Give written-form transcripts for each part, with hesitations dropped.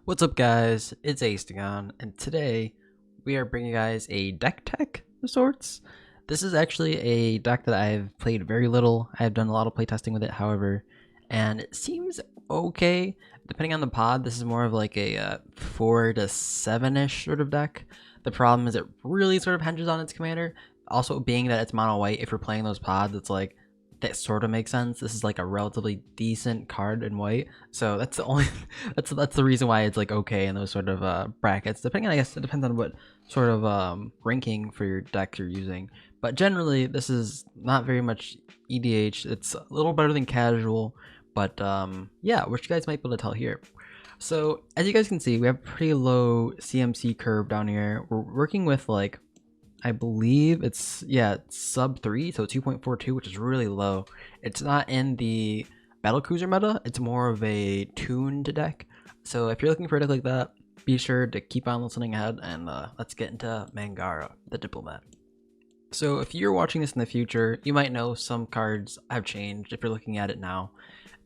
What's up, guys? It's Aystogon, and today we are bringing you guys a deck tech of sorts. This is actually a deck that I've played very little. I've done a lot of playtesting with it, however, and it seems okay. Depending on the pod, this is more of like a 4 to 7-ish sort of deck. The problem is it really sort of hinges on its commander. Also, being that it's mono white, if you're playing those pods, it's like that sort of makes sense. This is like a relatively decent card in white, so that's the only that's the reason why it's like okay in those sort of brackets. Depending, I guess it depends on what sort of ranking for your deck you're using. But generally, this is not very much EDH. It's a little better than casual, but yeah, which you guys might be able to tell here. So as you guys can see, we have pretty low CMC curve down here. We're working with like, I believe it's, yeah, it's sub 3, so 2.42, which is really low. It's not in the battle cruiser meta, it's more of a tuned deck. So if you're looking for a deck like that, be sure to keep on listening ahead, and let's get into Mangara, the Diplomat. So if you're watching this in the future, you might know some cards have changed if you're looking at it now.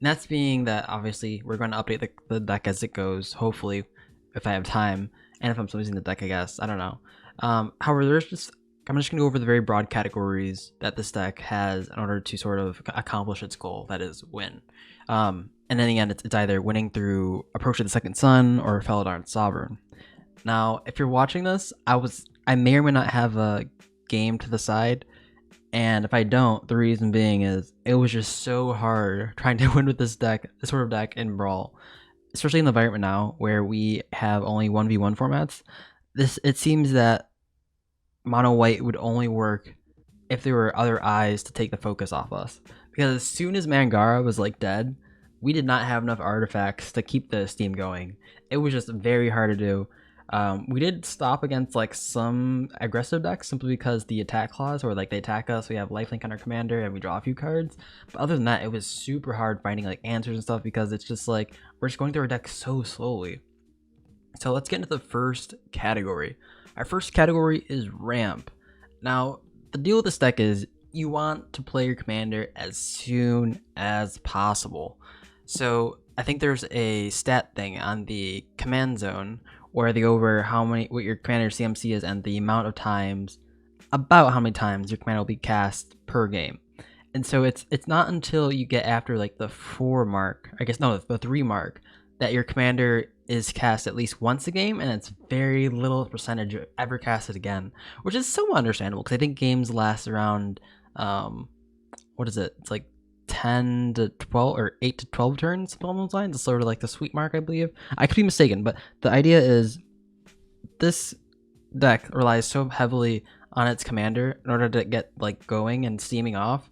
And that's being that obviously we're going to update the deck as it goes, hopefully, if I have time, and if I'm still using the deck, I guess. I don't know. However, I'm just going to go over the very broad categories that this deck has in order to sort of accomplish its goal, that is, win. And in the end, it's either winning through Approach of the Second Sun or Felidar Sovereign. Now, if you're watching this, I may or may not have a game to the side, and if I don't, the reason being is it was just so hard trying to win with this deck, this sort of deck in Brawl, especially in the environment now where we have only 1v1 formats. It seems that mono white would only work if there were other eyes to take the focus off us, because as soon as Mangara was like dead, we did not have enough artifacts to keep the steam going. It was just very hard to do. We did stop against like some aggressive decks simply because the attack clause, or like they attack us, we have lifelink on our commander and we draw a few cards. But other than that, it was super hard finding like answers and stuff, because it's just like we're just going through our deck so slowly. So let's get into the first category. Our first category is ramp. Now, the deal with this deck is you want to play your commander as soon as possible. So I think there's a stat thing on the command zone where they go over what your commander CMC is and the amount of times, about how many times your commander will be cast per game. And so it's not until you get after like the 4 mark, I guess no, the 3 mark, that your commander is cast at least once a game, and it's very little percentage ever casted again, which is somewhat understandable because I think games last around what is it? It's like 10 to 12 or 8 to 12 turns, something along those lines. It's sort of like the sweet mark, I believe. I could be mistaken, but the idea is this deck relies so heavily on its commander in order to get like going and steaming off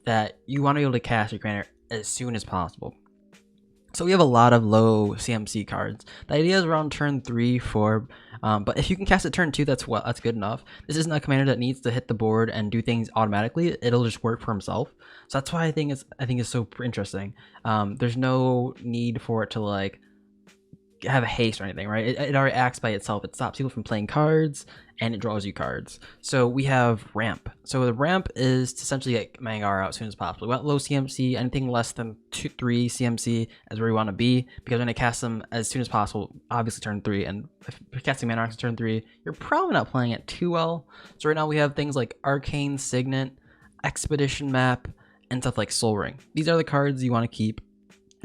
that you want to be able to cast your commander as soon as possible. So we have a lot of low CMC cards. The idea is around turn 3, 4, but if you can cast it turn 2, that's good enough. This isn't a commander that needs to hit the board and do things automatically. It'll just work for himself. So that's why I think it's so interesting. There's no need for it to like have a haste or anything, right? It already acts by itself. It stops people from playing cards, and it draws you cards. So we have ramp. So the ramp is to essentially get Mangara out as soon as possible. We want low CMC. Anything less than 2-3 CMC is where we want to be, because when I cast them as soon as possible, obviously turn 3, and if you're casting Mana Arcs turn 3, you're probably not playing it too well. So right now we have things like Arcane Signet, Expedition Map, and stuff like Soul Ring. These are the cards you want to keep.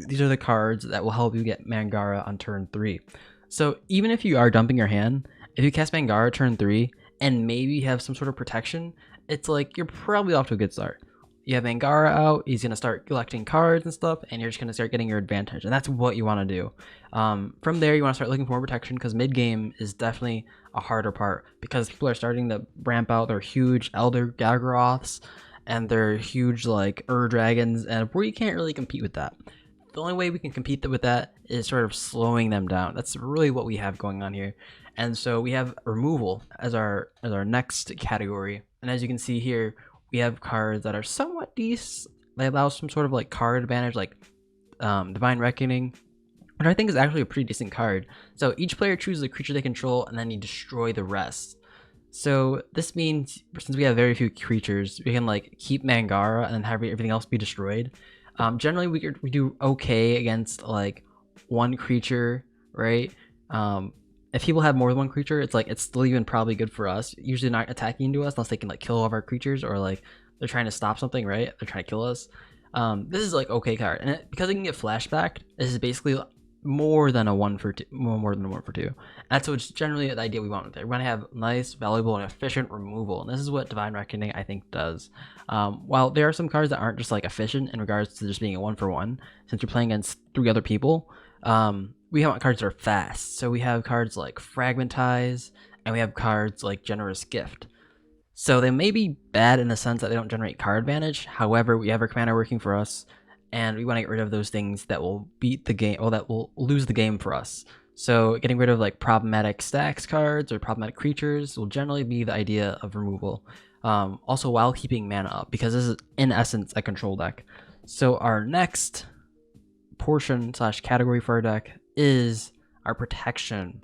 These are the cards that will help you get Mangara on turn 3. So even if you are dumping your hand, if you cast Mangara turn 3 and maybe you have some sort of protection, it's like you're probably off to a good start. You have Mangara out, he's going to start collecting cards and stuff, and you're just going to start getting your advantage, and that's what you want to do. From there, you want to start looking for more protection, because mid-game is definitely a harder part, because people are starting to ramp out their huge Elder Gargaroths and their huge like Dragons, and you can't really compete with that. The only way we can compete with that is sort of slowing them down. That's really what we have going on here. And so we have removal as our next category. And as you can see here, we have cards that are somewhat decent. They allow some sort of like card advantage, like Divine Reckoning, which I think is actually a pretty decent card. So each player chooses a creature they control, and then you destroy the rest. So this means, since we have very few creatures, we can like keep Mangara and then have everything else be destroyed. Generally, we do okay against like one creature right? If people have more than one creature, it's like it's still even probably good for us. Usually not attacking into us unless they can like kill all of our creatures, or like they're trying to stop something, right? They're trying to kill us. This is like okay card, and because it can get flashback, this is basically more than a 1 for 2, more than a 1 for 2. That's what's generally the idea we want with it. We want to have nice, valuable, and efficient removal, and this is what Divine Reckoning I think does. While there are some cards that aren't just like efficient in regards to just being a 1 for 1, since you're playing against 3 other people, we want cards that are fast. So we have cards like Fragmentize, and we have cards like Generous Gift. So they may be bad in the sense that they don't generate card advantage. However, we have our commander working for us, and we want to get rid of those things that will beat the game, or that will lose the game for us. So getting rid of like problematic stacks cards or problematic creatures will generally be the idea of removal. Also while keeping mana up, because this is in essence a control deck. So our next portion / category for our deck is our protection.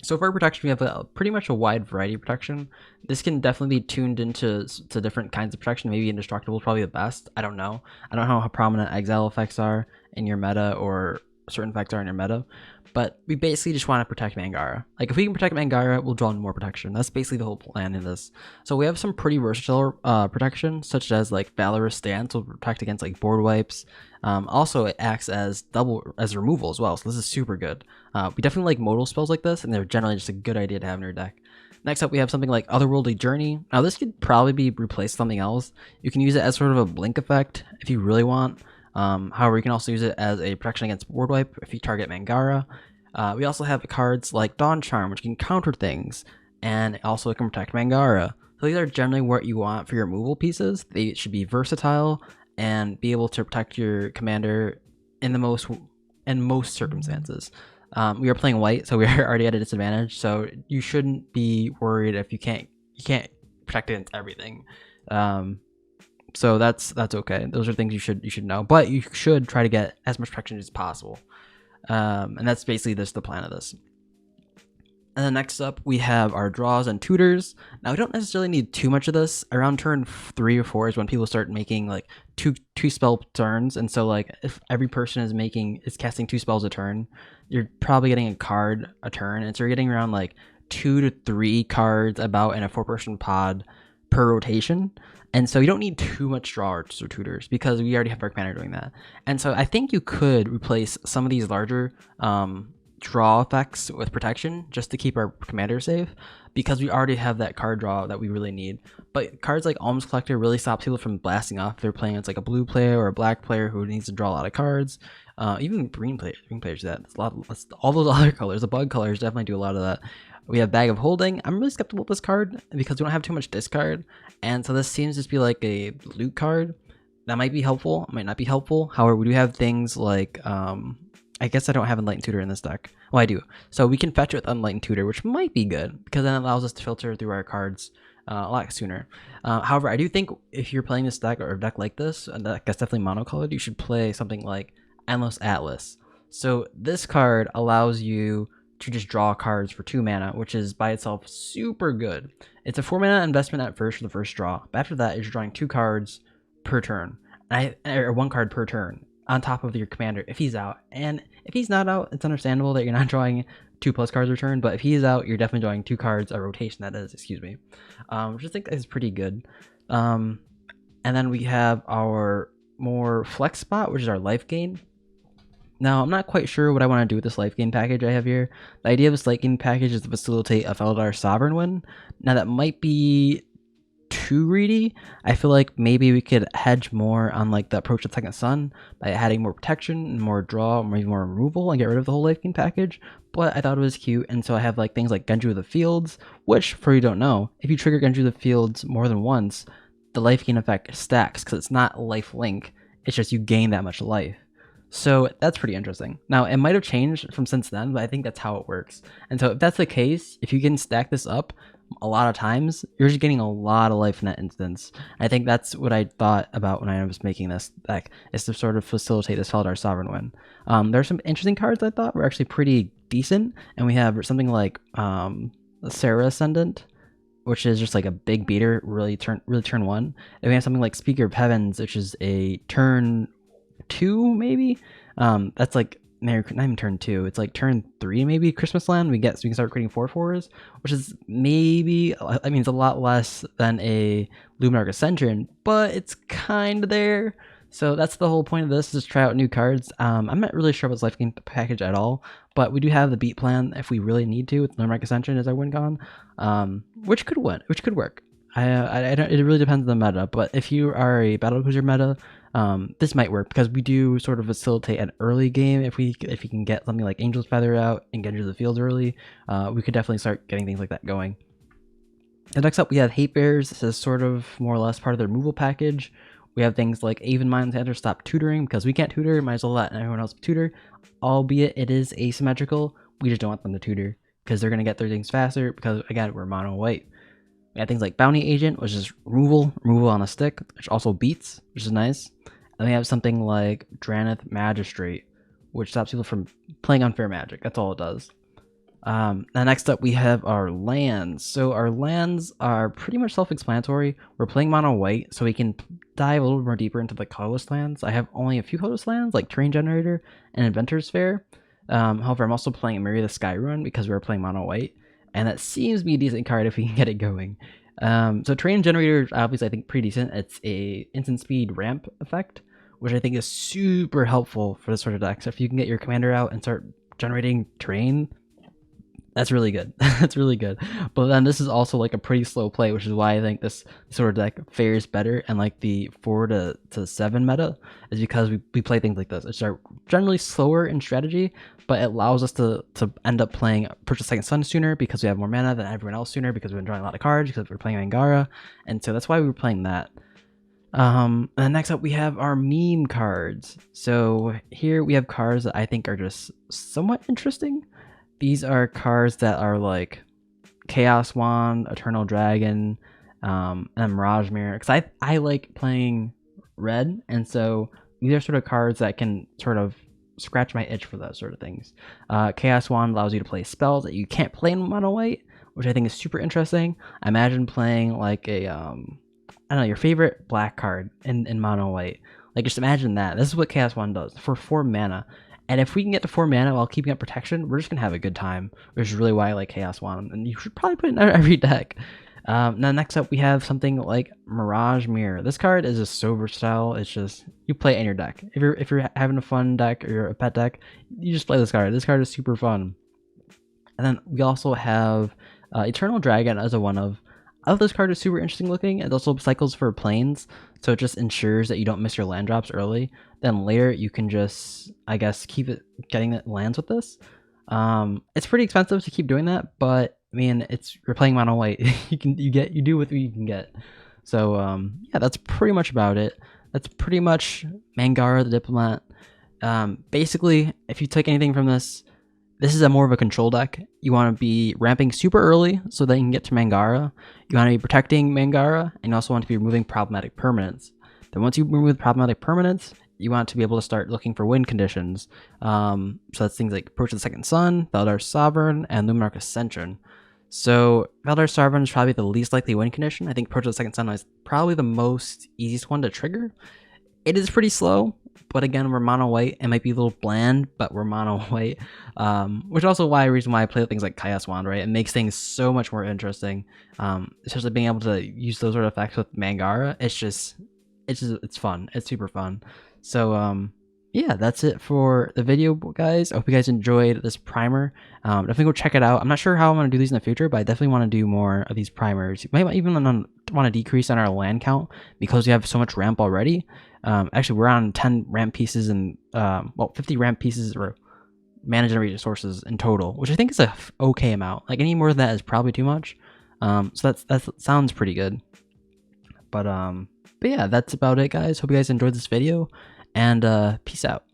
So for protection, we have pretty much a wide variety of protection. This can definitely be tuned into different kinds of protection. Maybe Indestructible is probably the best. I don't know. I don't know how prominent exile effects are in your meta, or certain effects are in your meta. But we basically just want to protect Mangara. Like if we can protect Mangara, we'll draw more protection. That's basically the whole plan in this. So we have some pretty versatile protection, such as like Valorous Stance will protect against like board wipes. Also, it acts as removal as well, so this is super good. We definitely like modal spells like this, and they're generally just a good idea to have in your deck. Next up, we have something like Otherworldly Journey. Now this could probably be replaced with something else. You can use it as sort of a blink effect if you really want. However, you can also use it as a protection against board wipe if you target Mangara. We also have cards like Dawn Charm, which can counter things, and also it can protect Mangara. So these are generally what you want for your removal pieces. They should be versatile and be able to protect your commander in most circumstances. We are playing white, so we are already at a disadvantage. So you shouldn't be worried if you can't protect against everything. So that's okay. Those are things you should know, but you should try to get as much protection as possible. And that's basically the plan of this. And then next up, we have our draws and tutors. Now, we don't necessarily need too much of this. Around turn 3 or 4 is when people start making like two spell turns. And so like if every person is casting 2 spells a turn, you're probably getting a card a turn. And so you're getting around like 2 to 3 cards about in a 4-person pod per rotation. And so you don't need too much draws or tutors because we already have our commander doing that. And so I think you could replace some of these larger draw effects with protection just to keep our commander safe, because we already have that card draw that we really need. But cards like Alms Collector really stop people from blasting off if they're playing against like a blue player or a black player who needs to draw a lot of cards. Even green players do that. All those other colors, the bug colors definitely do a lot of that. We have Bag of Holding. I'm really skeptical with this card because we don't have too much discard, and so this seems to just be like a loot card. That might be helpful, might not be helpful. However, we do have things like I guess I don't have Enlightened Tutor in this deck. Well, I do. So we can fetch it with Enlightened Tutor, which might be good because then it allows us to filter through our cards a lot sooner. However, I do think if you're playing this deck or a deck like this, a deck that's definitely monocolored, you should play something like Endless Atlas. So this card allows you to just draw cards for 2 mana, which is by itself super good. It's a 4 mana investment at first for the first draw, but after that, you're drawing 2 cards per turn, or 1 card per turn on top of your commander if he's out. And if he's not out, it's understandable that you're not drawing 2+ cards per turn, but if he is out, you're definitely drawing 2 cards a rotation, that is, excuse me. Which I think is pretty good. And then we have our more flex spot, which is our life gain. Now, I'm not quite sure what I want to do with this life gain package I have here. The idea of this life gain package is to facilitate a Feldar Sovereign win. Now, that might be too greedy. I feel like maybe we could hedge more on like the approach to the Second Sun by adding more protection and more draw, or maybe more removal, and get rid of the whole life gain package. But I thought it was cute, and so I have like things like Genju of the Fields, which, for you don't know, if you trigger Genju of the Fields more than once, the life gain effect stacks because it's not life link. It's just you gain that much life. So that's pretty interesting. Now, it might have changed from since then, but I think that's how it works. And so if that's the case, if you can stack this up a lot of times, you're just getting a lot of life in that instance. I think that's what I thought about when I was making this deck, is to sort of facilitate this Feldar Sovereign win. There are some interesting cards I thought were actually pretty decent, and we have something like Sarah Ascendant, which is just like a big beater, really turn 1. And we have something like Speaker of Heavens, which is a turn 2 maybe. That's like not even turn 2. It's like turn 3 maybe. Christmas Land we get, so we can start creating 4/4s, which is maybe, I mean, it's a lot less than a Luminarch Ascension, but it's kind of there. So that's the whole point of this, is try out new cards. I'm not really sure about this life game package at all, but we do have the beat plan if we really need to with Luminarch Ascension as our win con, which could work. I don't, it really depends on the meta, but if you are a battle cruiser meta, this might work because we do sort of facilitate an early game. If we can get something like Angel's Feather out and get into the fields early, we could definitely start getting things like that going. And next up we have Hate Bears. This is sort of more or less part of the removal package. We have things like Aven Mind's Enter, stop tutoring, because we can't tutor, might as well let everyone else tutor, albeit it is asymmetrical. We just don't want them to tutor because they're going to get their things faster because, again, we're mono white. We have things like Bounty Agent, which is removal on a stick, which also beats, which is nice. And we have something like Draneth Magistrate, which stops people from playing unfair magic. That's all it does. And next up we have our lands. So our lands are pretty much self-explanatory. We're playing mono white, so we can dive a little more deeper into the colorless lands. I have only a few colorless lands like Terrain Generator and Inventor's Fair. However, I'm also playing Mirror the Sky Run because we're playing mono white, and that seems to be a decent card if we can get it going. So Terrain Generator is obviously, I think, pretty decent. It's a instant speed ramp effect, which I think is super helpful for this sort of deck. So if you can get your commander out and start generating terrain, that's really good. That's really good. But then this is also like a pretty slow play, which is why I think this sort of deck fares better and like the 4 to 7 meta, is because we play things like this. It's generally slower in strategy, but it allows us to end up playing Purchase Second Sun sooner because we have more mana than everyone else sooner, because we've been drawing a lot of cards because we're playing Mangara, and so that's why we were playing that. And then next up we have our meme cards. So here we have cards that I think are just somewhat interesting. These are cards that are like Chaos Wand, Eternal Dragon, and Mirage Mirror. Because I like playing red, and so these are sort of cards that can sort of scratch my itch for those sort of things. Chaos Wand allows you to play spells that you can't play in mono white, which I think is super interesting. I imagine playing like a I don't know, your favorite black card in mono white. Like, just imagine that. This is what Chaos Wand does for 4 mana. And if we can get to 4 mana while keeping up protection, we're just going to have a good time, which is really why I like Chaos Wand. And you should probably put it in every deck. Now, next up, we have something like Mirage Mirror. This card is just so versatile. It's just, you play it in your deck. If you're having a fun deck or you're a pet deck, you just play this card. This card is super fun. And then we also have Eternal Dragon as a one-of. I thought this card is super interesting looking. It also cycles for planes, so it just ensures that you don't miss your land drops early. Then later you can just, I guess, keep it getting it lands with this. It's pretty expensive to keep doing that, but I mean, you're playing mono white. you do what you can get. So yeah, that's pretty much about it. That's pretty much Mangara the Diplomat. Basically, if you take anything from this, this is more of a control deck. You want to be ramping super early so that you can get to Mangara. You want to be protecting Mangara, and you also want to be removing problematic permanents. Then once you remove problematic permanents, you want to be able to start looking for win conditions. So that's things like Approach of the Second Sun, Valdar's Sovereign, and Luminarch Ascension. So Valdar's Sovereign is probably the least likely win condition. I think Approach of the Second Sun is probably the most easiest one to trigger. It is pretty slow, but again, we're mono white. It might be a little bland, but we're mono white, which is also reason why I play with things like Chaos Wand, right? It makes things so much more interesting, especially being able to use those sort of effects with Mangara. It's fun. It's super fun. So yeah, that's it for the video, guys. I hope you guys enjoyed this primer. Definitely go check it out. I'm not sure how I'm going to do these in the future, but I definitely want to do more of these primers. You might even want to decrease on our land count because we have so much ramp already. Actually, we're on 10 ramp pieces and 50 ramp pieces or mana generated sources in total, which I think is a okay amount. Like, any more than that is probably too much. So that sounds pretty good. But yeah, that's about it, guys. Hope you guys enjoyed this video, and peace out.